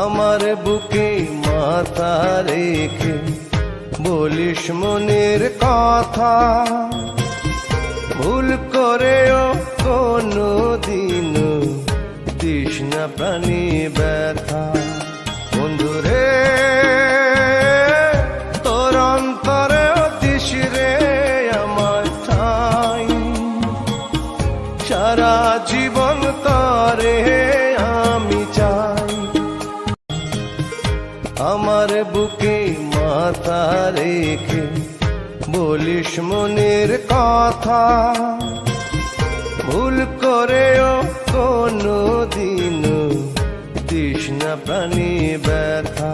আমার বুকে মাথা রেখে বলিস মনের কথা, ভুল করেও কোনো দিন দিস না প্রাণী ব্যথা। বন্ধুরে তোর অন্তরে দিস রে আমার ঠাই, সারা জীবন তরে আমি চাই। আমার বুকে মাথা রেখে বলিস মনের কথা, ভুল করেও কোনো দিন দিস না প্রাণী ব্যথা।